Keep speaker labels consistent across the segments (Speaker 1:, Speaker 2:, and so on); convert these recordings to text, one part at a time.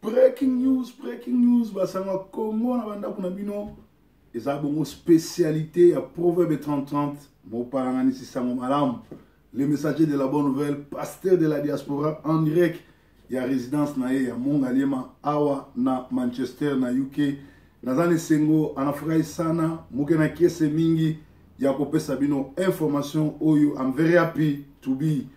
Speaker 1: Breaking news, basanga Congo na banda kuna bino. Eza bongo spécialité à Proverbe 30-30. Mo parangani si sango malam. Le messager de la bonne nouvelle, pasteur de la diaspora en direct. Il y a résidence na ye ya Mongaliema awa na Manchester na UK. Nazane sengo anafurahi sana mukena kiese mingi ya kopesa bino information oyo. I'm very happy to be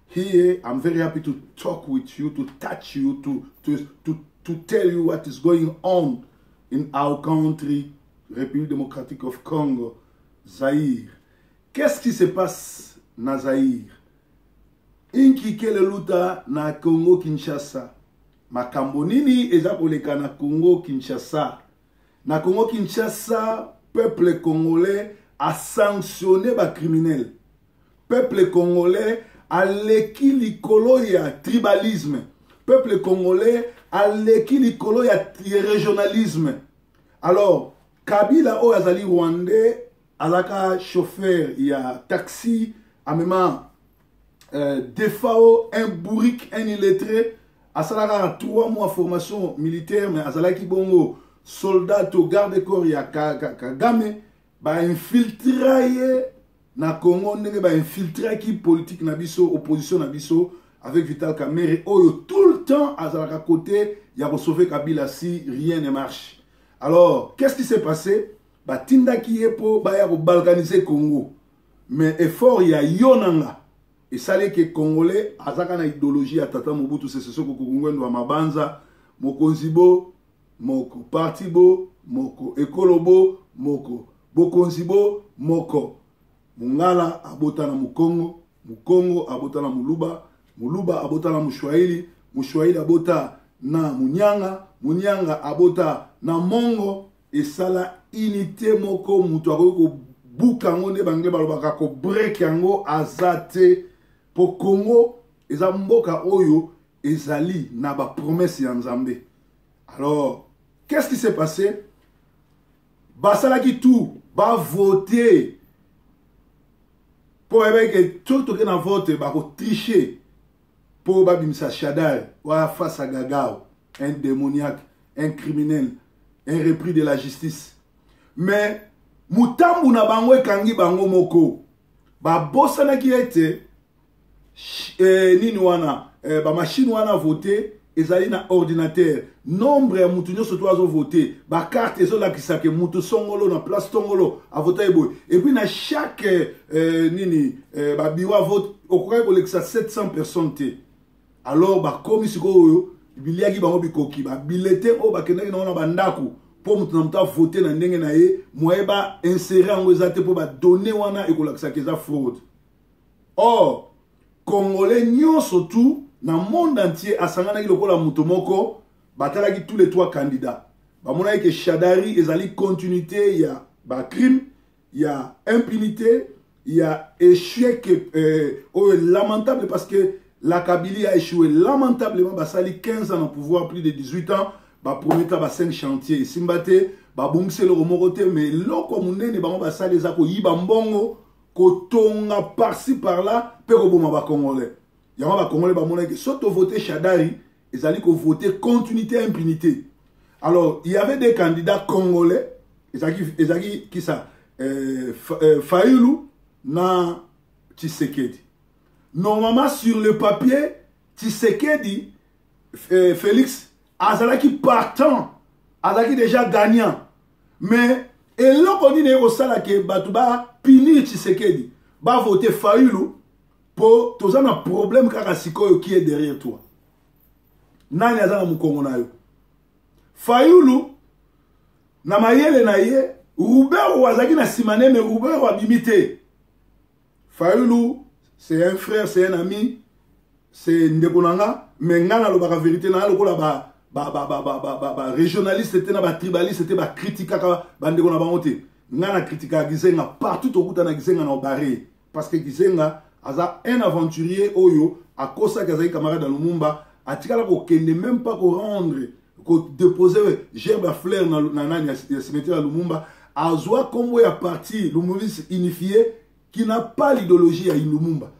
Speaker 1: here. I'm very happy to talk with you, to touch you, to tell you what is going on in our country, République démocratique of Congo, Zaïre. Qu'est-ce qui se passe na Zaïre? Inki kele luta na Congo Kinshasa. Makambo nini eza koleka na Congo Kinshasa? Na Congo Kinshasa, peuple congolais a sanctionné ba criminel. Peuple congolais a leki likolo ya tribalisme. Peuple congolais a leki likolo ya régionalisme. Alors, Kabila o azali Rwandais, azaka chauffeur ya taxi, a même Defao, un bourrique, un illettré, asalaka 3 mois de formation militaire, mais azalaki bongo soldat au garde-corps ya Kagame, ba infiltraye na Congo, ndenge ba infiltraye qui politique na biso, opposition na biso, avec Vital Kamerhe, oyo tout le temps azalaka côté, ya ko sauver Kabila si rien ne marche. Alors, qu'est-ce qui s'est passé? Ba tinda ki yepo, ba ya ko balkaniser Congo. Mais effort ya yonanga. Et ça les que Congolais, azaka na idéologie à Tata Mobutu, c'est ce que Congo doit mabanza, moko Nzibo, moko Partibo, moko Ekolobo, moko Bokonzibo, moko Mungala abota na Mukongo, Mukongo abota na Muluba, Muluba abota na Mushwahili, Mushwahili abota na Munyanga, Munyanga abota na Mongo, et ça la unité moko mutu akoko bukango ne bangle balobaka ko break yango azate. Pour Congo, eza mboka oyo ezali na ba promesse ya Nzambe. Alors, qu'est-ce qui s'est passé? Basalaki tout, ba voter. Pour que tout le monde vote, ba ko tricher. Pour ba bimisa Shadar, wa face à Gagao, un démoniaque, un criminel, un repris de la justice. Mais mutambu na bango ekangi bango moko. Ba bosana ki ete nini wana ba machine wana voter ezali na ordinateur nombre ya mutu nyonso to azo voter ba carte ezo la kisake mutu songolo na place tongolo a voter eboy et puis na chaque nini ba biwa vote okoka ko lekisa 700 personnes te. Alors ba komi sikoyo biliaki bango bikoki ba bulletin o ba kendaki na ba ndako po mutu na muta voter na ndenge na ye moyeba insérer ngo ezate po ba donner wana ekolakisa keza fraude. Or Congolais nyonso tout dans le monde entier asangana ki lokola mutu moko batalaki tous les 3 candidats. Ba mona que Shadari ezali continuité, il y a ba crime, il y a impunité, il y a échec lamentable parce que la Kabylie a échoué lamentablement. Basali 15 ans au pouvoir, plus de 18 ans, ba premier temps ba 5 chantiers simbate ba bungse le romorote mais loko munene ba basali ezako yiba mbongo kotonga par-ci par-là, pero boma ba Congolais. Yama ba Congolais ba mona que soto voter Shadari, ezali ko voter continuité impunité. Alors, il y avait des candidats congolais, ezaki qui ça Fayulu na Tshisekedi. Normalement sur le papier, Tshisekedi Félix azalaki partant, azalaki déjà gagnant. Mais et là, on dit que Batouba punir Tshisekedi, va voter Fayulu pour tout ça un problème karasiko qui est derrière toi. Nani azana mukongo na yo. Fayulu na mayele na ye, Roubert wazaki na simane mais Roubert wa bimité. Fayulu c'est un frère, c'est un ami, c'est ndekonanga, mais ngana lo ba vérité na lokola ba régionaliste c'était na ba tribaliste c'était ba critika ba ndeko na bangote ngana critika Gizenga partout au kuta na Gizenga na barré parce que Gizenga aza un aventurier oyo à cause ça que camarade dans Lumumba atikala ko kende même pas ko rendre ko déposer gerbe à fleur na nani ya cimetière à Lumumba azwa comme ya parti Lumumbis unifié qui n'a pas l'idéologie à Lumumba.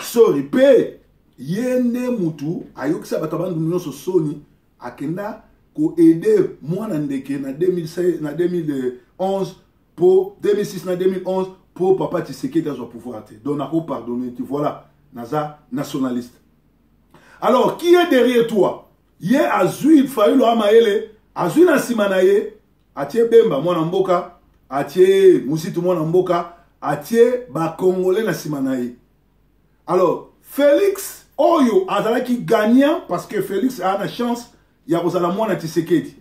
Speaker 1: Sorry, paix. yende mutu ayokisa batabandu nyonso soni akenda ko aider mwana ndeke na 2016 na 2011 pour 2006 na 2011 pour papa Tshisekedi azwa pouvoir te. Donc nako pardonner tu voilà naza nationaliste. Alors qui est derrière toi? Ye azui Fayulu Amaele azui na sima na ye atie Bemba mwana mboka atie Musitu mwana mboka atie ba Congolais na sima na ye. Alors Félix Oyo azalaki gagnant parce que Félix a une chance ya kozala mwana Tshisekedi.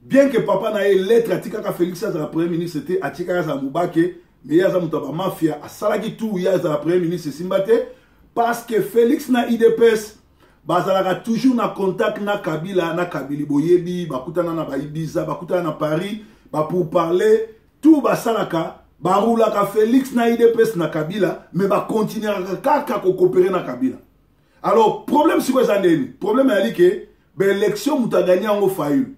Speaker 1: Bien que papa na ye lettre atikaka Félix azala premier ministre c'était atikaka za Mubake mais yaza mutaba mafia asalaki tout yaza premier ministre simbate parce que Félix na IDPS bazalaka toujours na contact na Kabila na Kabili boyebi bakutana na Ibiza bakutana na Paris ba pour parler tout basalaka barulaka Félix na IDPS na Kabila mais ba continuer kaka ko coopérer na Kabila. Alors problème c'est quoi ça ndeni? Problème est que l'élection muta gagné en Fayulu.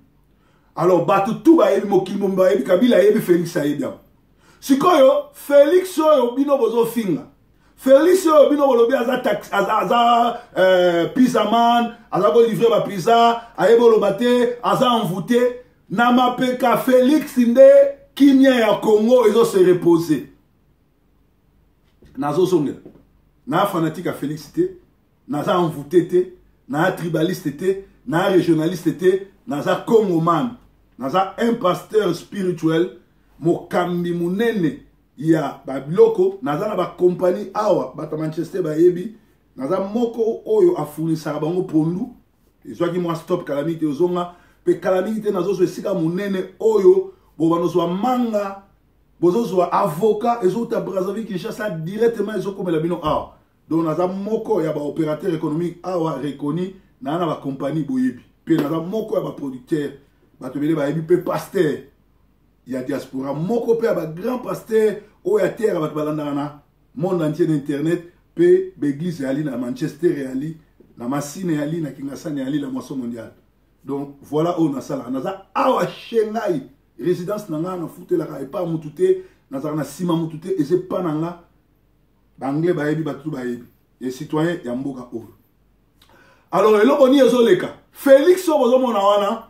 Speaker 1: Alors batu tout ba yebi mokili momba yebi Kabila yebi Félix ayebi. Sikoyo Félix oyo bino bozo finga. Félix oyo bino bolobi aza pizza man, aza ko livrer ba pizza, ayebo lobate, aza envoûté, na mapeka Félix inde kimia ya Congo ezo se reposer. Nazo songela. Na fanatique à Félix te, naza envoûté te, na tribaliste te, na régionaliste te, naza Congo man, naza un pasteur spirituel. Mokambi munene ya babiloko naza na ba compagnie awa bata Manchester ba yebi naza moko oyo afunisa bango pondu ezwaki mwa stop calamité ozonga pe calamité nazo so esika munene oyo bo banozwa manga bozozwa avocat ezota Brazzaville Kinshasa directement ezokomela bino awa donc naza moko ya ba opérateur économique awa reconnu na ba compagnie boyebi pe naza moko ya ba producteur bato bele ba yebi pe pasteur. Il y a diaspora moko pe ba grand pasteur o ya terre ba balanda na monde entier d'internet pe l'église ali na Manchester ali na Massine ali na Kingasani ali la moisson mondiale. Donc voilà on a ça là naza awa Shanghai résidence nanga na futela ka pas mutute naza na sima mutute et c'est pas nanga banglais ba yebi batu ba yebi et citoyen ya mboka o. Alors eloko ni ezoleka Félix obozo mona wana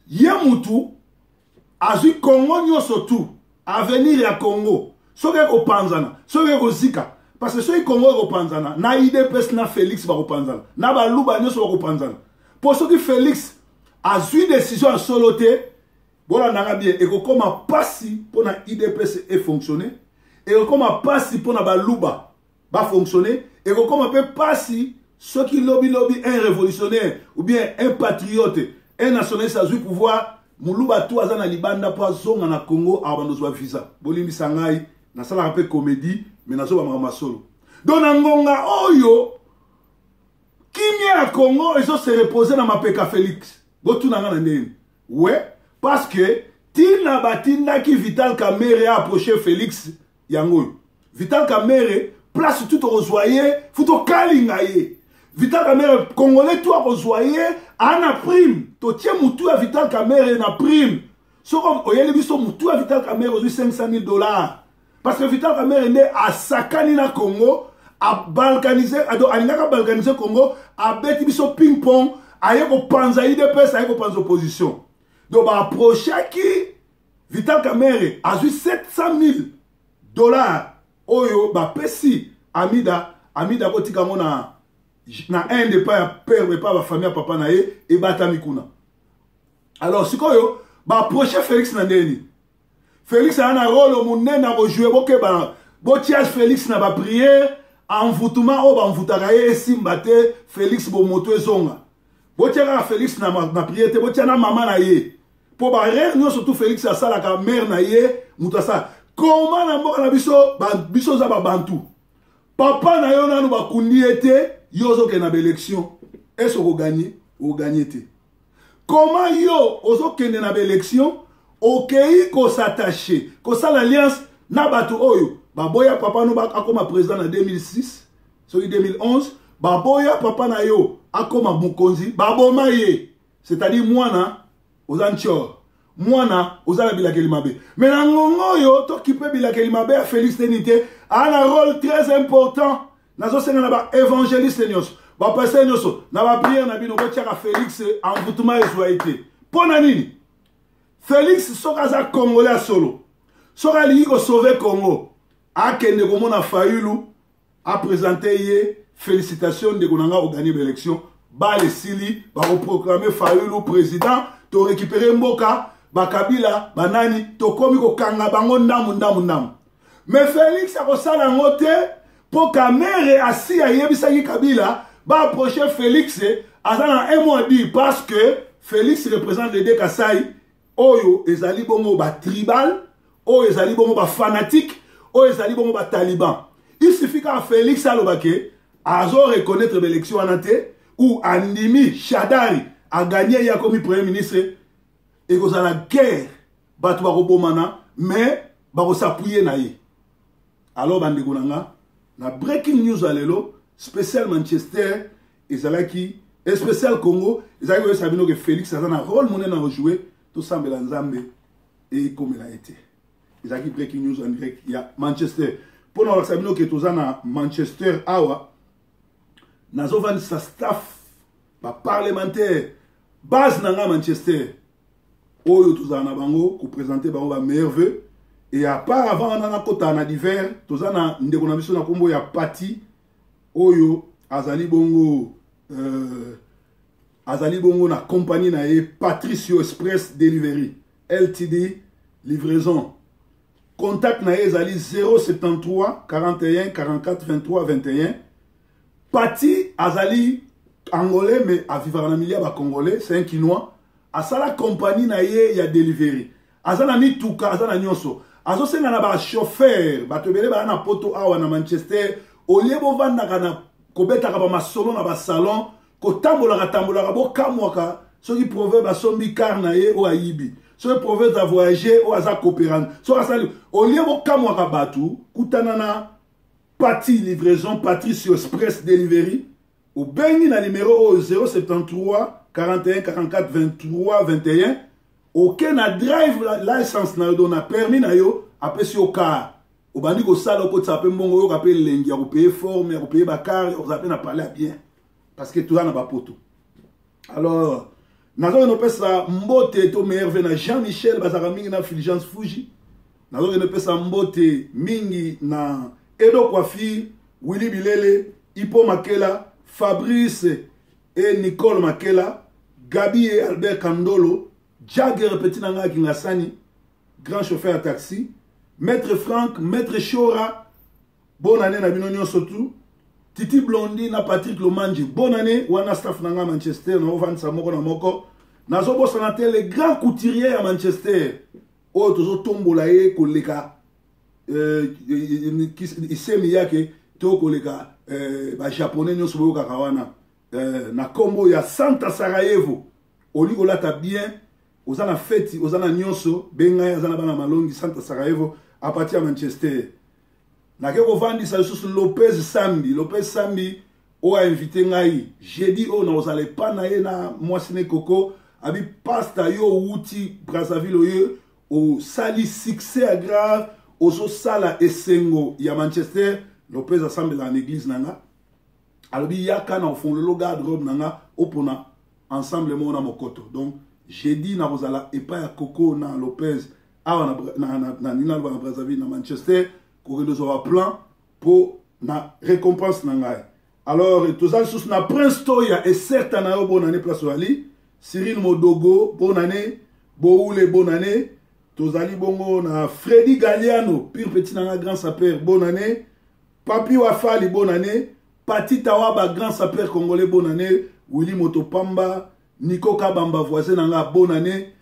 Speaker 1: ye mutu azui Congo nyoso tout avenir ya Congo soke ko panzana soke ko zika parce que soki Congo ko panzana na IDPS na Félix ba ko panzana na ba luba nyoso ko panzana pour soki Félix azui décision solo te bona nanga bien et ko koma pasi pour na IDPS et fonctionner et ko koma pasi pour na ba luba ba fonctionner et ko koma pe pasi soki lobby un révolutionnaire ou bien un patriote un nationaliste azui pouvoir Muluba tout azana libanda po zonga na Congo abandozwa visa. Bolimi sangai na sala rappel comédie mais nazo ba mama solo. Donc ngonga oyo kimia ya Congo ezo se reposer na mapeka Félix. Botu nanga na ndeni. Ouais, parce que tina batinda ki Vital Kamerhe a approché Félix yango. Vital Kamerhe place tout rezoyer, futo kalingaye. Vital Kamerhe congolais tout rezoyer ana prime. To tie mutu à Vital Kamerhe na prime. So comme oyeli biso mutu à Vital Kamerhe aux $500,000. Parce que Vital Kamerhe ne a sakani na Congo, a balkanisé, a balkanisé Congo, a beti biso ping pong, a yeko panza IDPS, a yeko panza opposition. Donc ba approché qui Vital Kamerhe a eu $700,000. Oyo ba pesi Amida kotika mona na un de pas père et pas la famille papa na ye et batami kuna. Alors sikoyo ba approcher Félix Nandeni. Félix a un rôle au monde na bo jouer boke ba bo tiage Félix na ba prière envoûtement o ba envoutaka ye simbate Félix bo moto ezonga. Bo tiaka Félix na prière te bo tiana maman na ye. Po ba rire nous surtout Félix a sala ka mère na ye mutasa. Comment na mboka na biso za ba bantu. Papa na yo nanu ba kundi ete yozo ke na élection est-ce qu'on gagne ou gagner. Comment yo ozo kende na élection okei ko s'attacher ko ça l'alliance na batu oyo baboya papa no ba akoma président en 2006 so 2011 baboya papa na yo akoma mukonzi baboma ye c'est-à-dire mwana ozanchor mwana ozala bilakeli mabe mais na ngongo yo to kipe bilakeli mabe a Félix Tenité a un rôle très important nazo senga na ba évangéliste nyonso ba pasteur nyonso na ba prière na bino botiaka Félix envoûtement ezwa été pona nini Félix soka za congolais solo soka li ko sauver Congo akende komona Fayulu a présenté ye félicitations de konanga au gagner l'élection ba le sili ba proclamer Fayulu président to récupérer mboka ba Kabila banani to komi ko kanga bango ndamu mais Félix a kosala ngote pour Kamere assis à Yebisaki Kabila va approcher Félix à un mois dit parce que Félix représente les deux Kassai Oyo ezali bongo ba tribal Oyo ezali bongo ba fanatique Oyo ezali bongo ba taliban. Il suffit qu'à Félix Alobake azo reconnaître l'élection en ante ou Andimi Shadari a gagné ya comme premier ministre et que ça la guerre batu ba robomana mais ba s'appuyer na ye. Alors bande konanga na breaking news alelo spécial Manchester ezalaki et spécial Congo ezalaki sabino que Félix a un rôle monnaie na jouer tout semble nzambe et comme il a été ezalaki breaking news en direct il y a Manchester pour nous sabino que tous na Manchester awa nazo vandi sa staff ba parlementaire base na Manchester oyo tous na bango ko présenter bango ba meilleur vœu. Et à part avant on a kota na divers tozana ndeko na biso na kombo ya Pati oyo azali bongo na compagnie na ye Patricio Express Delivery LTD livraison contact na ye ezali 073 41 44 23 21 Pati azali angolais mais a vivre na milia ba congolais c'est un quinois asala compagnie na ye ya delivery azala ni tuka azala nyonso azo senga na ba chauffeur bato bele ba na poto awa na Manchester oliebo vanda kana kobeta ka ba masolo na ba salon ko tambola bo kamwaka soki proverbe asombi car na ye o ayibi soki proverbe a voyager o aza coopérant so asali oliebo kamwaka batu kutana na Pati livraison Patricio Express Delivery au bengi na numéro 073 41 44 23 21 aucun na drive license na yo na permis na yo apesi au car au bandi ko sala ko tsape mbongo yo kapé lengi ya ko payer forme ya ko payer ba car yo zape na parler bien parce que tout ça na ba poto alors nazo no pesa mbote to merve na Jean-Michel bazaka mingi na Fulgence Fuji nazo no pesa mbote mingi na Edo Coiffure Willy Bilele Ipo Makela Fabrice et Nicole Makela Gabi et Albert Kandolo Jagger Petit Nanga Kingasani, grand chauffeur à taxi, Maître Franck, Maître Chora, bonne année na Binonion surtout, Titi Blondie na Patrick Lomanji, bonne année, Wana staff Nanga Manchester, na Ovan Samoko na Moko, na Zobo Sanate, les grands couturiers à Manchester, oh, tozo tombolaye, koleka, isemi yake, to koleka, ba japonais nyo subo kakawana, na kombo ya Santa Sarajevo, oligola ta bien, Ozana feti, ozana nyonso, benga ozana bana malongi Santa Sarajevo à partir de Manchester. Nakeko vandi sa sous Lopez Sambi o a invité ngai. J'ai dit oh na ozale pa na ye na mwasine koko abi pasta yo wuti Brazzaville oyo o sali succès grave ozo sala esengo ya Manchester Lopez assemble dans l'église nanga. Alobi yaka na fond le garde-robe nanga opona ensemble mona mokoto. Donc j'ai dit na Rosala et pas à Coco na Lopez na Nina Brazzaville na Manchester qu'on nous aura plan pour na récompense na ngai. Alors tous les sous na Prince Toya et certain na bonne année place Wali Cyril Modogo bonne année Boule bonne année tous ali bongo na Freddy Galliano pire petit na grand sapeur bonne année Papi Wafali bonne année Pati Tawaba grand sapeur congolais bonne année Willy Motopamba Nico Kabamba voisin nanga bonne année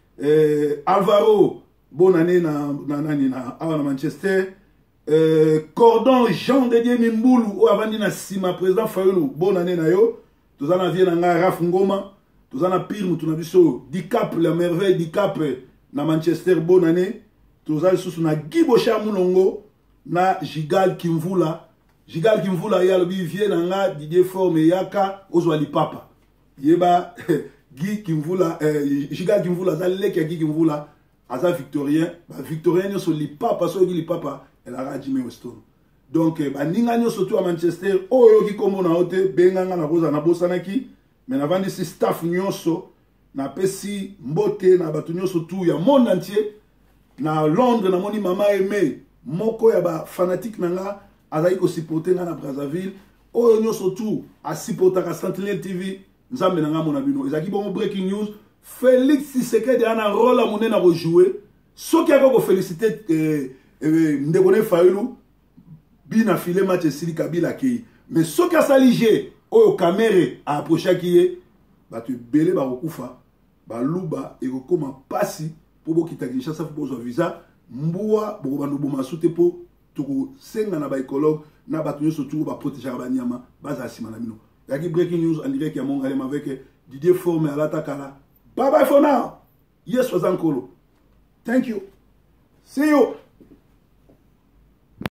Speaker 1: Alvaro bonne année na Manchester Cordon Jean Dédié Mimboulou ou avandi na Sima président Fayulu bonne année na yo tozana vie nanga Raf Ngoma tozana pire mutu na biso Dicap la merveille Dicap na Manchester bonne année tozali susu na Gibocha Mulongo na Jigal Kimvula ya lobi vie nanga Didier Forme yaka ozwali papa yeba Guy Kimvula, Giga Kimvula, Zalek Guy Kimvula, Aza Victorien, Victorien, sur les papas, sur les papas, elle a radimé au stone. Donc baninga surtout à Manchester oyo ki kombo na ote benganga na koza na bosanaki mais na vandi si staff nyonso na pesi mbote na batu nyonso tout ya monde entier na Londres na moni mama aimé moko ya ba fanatique nanga azali ko supporter na Brazzaville oyo nyonso tout a supporter ka Sentinel TV nzambe nanga mona bino ezaki bon breaking news Félix Tshisekedi ana rôle monene na rejouer soki ako féliciter ndekone Fayulu bina filé match Sili Kabila ki mais soki asalige oyo caméra a approcher ki ye batu belé ba kokufa ba luba e kokoma pasi po bokita Kinshasa fo bozwa visa mbua boko bandu boma sute po toko senga na ba écologue na batu nyonso tout ba protéger ba nyama baza sima na bino yaki breaking news en direct ya Mongalema avec Didier Formé à l'attaque. Bye bye for now. Yes, was Ankolo. Thank you. See you.